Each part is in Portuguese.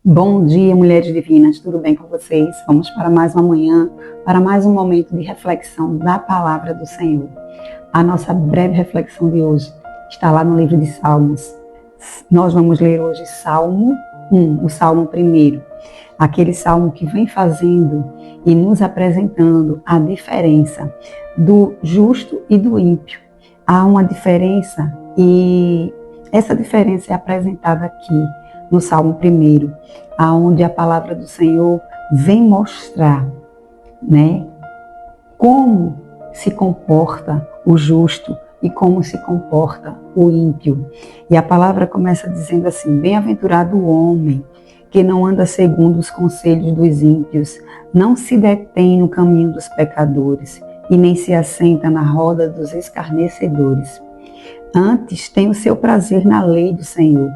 Bom dia, mulheres divinas, tudo bem com vocês? Vamos para mais uma manhã, para mais um momento de reflexão da palavra do Senhor. A nossa breve reflexão de hoje está lá no livro de Salmos. Nós vamos ler hoje Salmo 1, o Salmo 1, aquele salmo que vem fazendo e nos apresentando a diferença do justo e do ímpio. Há uma diferença e essa diferença é apresentada aqui no Salmo 1, aonde a palavra do Senhor vem mostrar, como se comporta o justo e como se comporta o ímpio. E a palavra começa dizendo assim: bem-aventurado o homem que não anda segundo os conselhos dos ímpios, não se detém no caminho dos pecadores e nem se assenta na roda dos escarnecedores. Antes tem o seu prazer na lei do Senhor,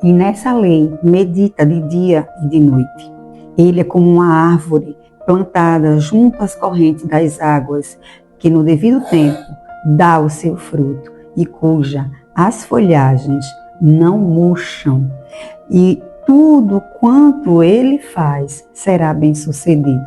e nessa lei medita de dia e de noite. Ele é como uma árvore plantada junto às correntes das águas, que no devido tempo dá o seu fruto e cuja as folhagens não murcham. E tudo quanto ele faz será bem sucedido.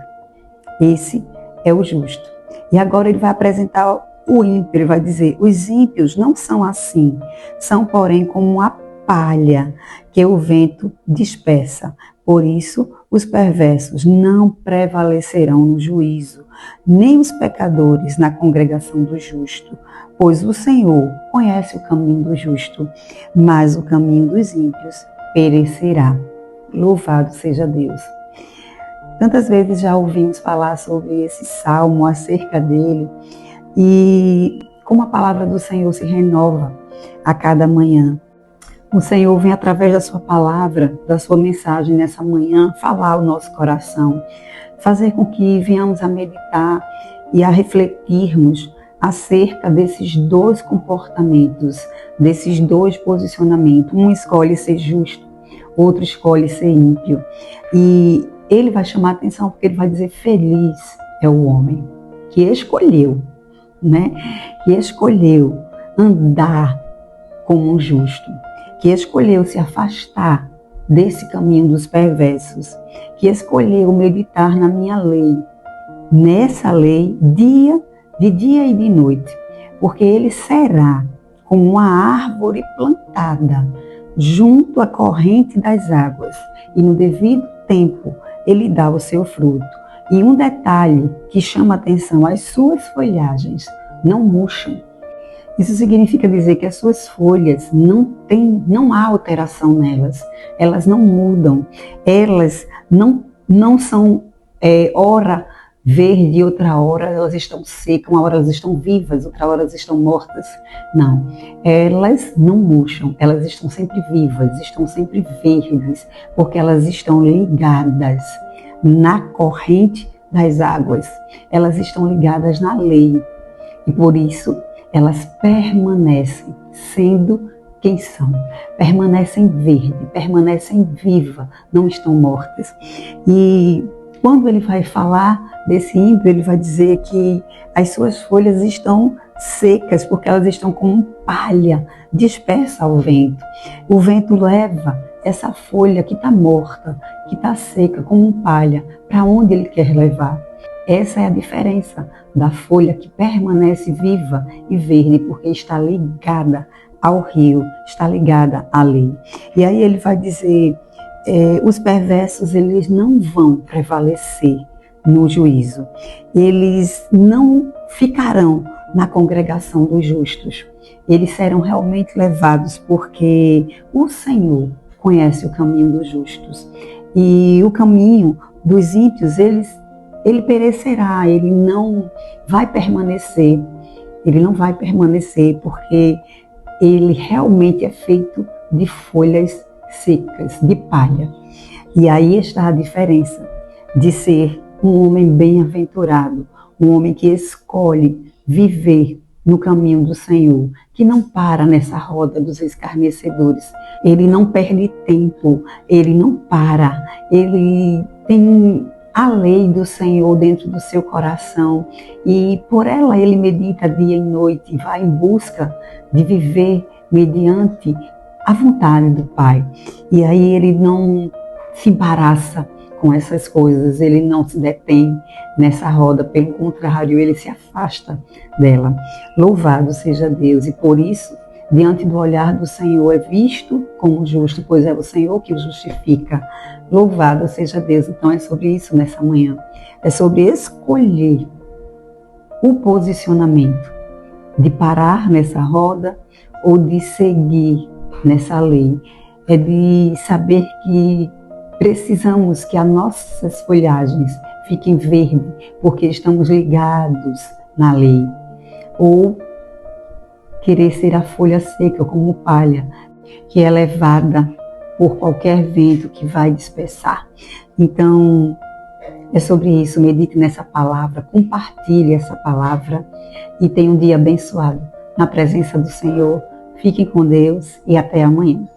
Esse é o justo. E agora ele vai apresentar o ímpio. Ele vai dizer: os ímpios não são assim, são porém como a palha que o vento dispersa. Por isso, os perversos não prevalecerão no juízo, nem os pecadores na congregação do justo. Pois o Senhor conhece o caminho do justo, mas o caminho dos ímpios perecerá. Louvado seja Deus. Tantas vezes já ouvimos falar sobre esse salmo, acerca dele, e como a palavra do Senhor se renova a cada manhã. O Senhor vem através da sua palavra, da sua mensagem nessa manhã, falar ao nosso coração, fazer com que venhamos a meditar e a refletirmos acerca desses dois comportamentos, desses dois posicionamentos. Um escolhe ser justo, outro escolhe ser ímpio. E ele vai chamar a atenção porque ele vai dizer: feliz é o homem que escolheu, que escolheu andar como um justo, que escolheu se afastar desse caminho dos perversos, que escolheu meditar na minha lei, nessa lei, de dia e de noite, porque ele será como uma árvore plantada junto à corrente das águas, e no devido tempo ele dá o seu fruto. E um detalhe que chama a atenção: as suas folhagens não murcham. Isso significa dizer que as suas folhas não há alteração nelas, elas não mudam, elas não são ora verde, outra hora elas estão secas, uma hora elas estão vivas, outra hora elas estão mortas. Não, elas não murcham, elas estão sempre vivas, estão sempre verdes, porque elas estão ligadas na corrente das águas, elas estão ligadas na lei, e por isso elas permanecem sendo quem são, permanecem verde, permanecem viva, não estão mortas. E quando ele vai falar desse ímpio, ele vai dizer que as suas folhas estão secas, porque elas estão como palha dispersa ao vento. O vento leva essa folha que está morta, que está seca, como palha, para onde ele quer levar. Essa é a diferença da folha que permanece viva e verde, porque está ligada ao rio, está ligada à lei. E aí ele vai dizer: os perversos, eles não vão prevalecer no juízo. Eles não ficarão na congregação dos justos. Eles serão realmente levados, porque o Senhor conhece o caminho dos justos. E o caminho dos ímpios, ele perecerá, ele não vai permanecer. Ele não vai permanecer porque ele realmente é feito de folhas secas, de palha. E aí está a diferença de ser um homem bem-aventurado, um homem que escolhe viver no caminho do Senhor, que não para nessa roda dos escarnecedores. Ele não perde tempo, ele não para, ele tem a lei do Senhor dentro do seu coração e por ela ele medita dia e noite, vai em busca de viver mediante a vontade do Pai. E aí ele não se embaraça com essas coisas, ele não se detém nessa roda, pelo contrário, ele se afasta dela. Louvado seja Deus, e por isso, diante do olhar do Senhor, é visto como justo, pois é o Senhor que o justifica. Louvado seja Deus. Então é sobre isso nessa manhã, é sobre escolher o posicionamento de parar nessa roda ou de seguir nessa lei. É de saber que precisamos que as nossas folhagens fiquem verdes, porque estamos ligados na lei. Ou querer ser a folha seca, como palha, que é levada por qualquer vento que vai dispersar. Então, é sobre isso. Medite nessa palavra, compartilhe essa palavra e tenha um dia abençoado na presença do Senhor. Fiquem com Deus e até amanhã.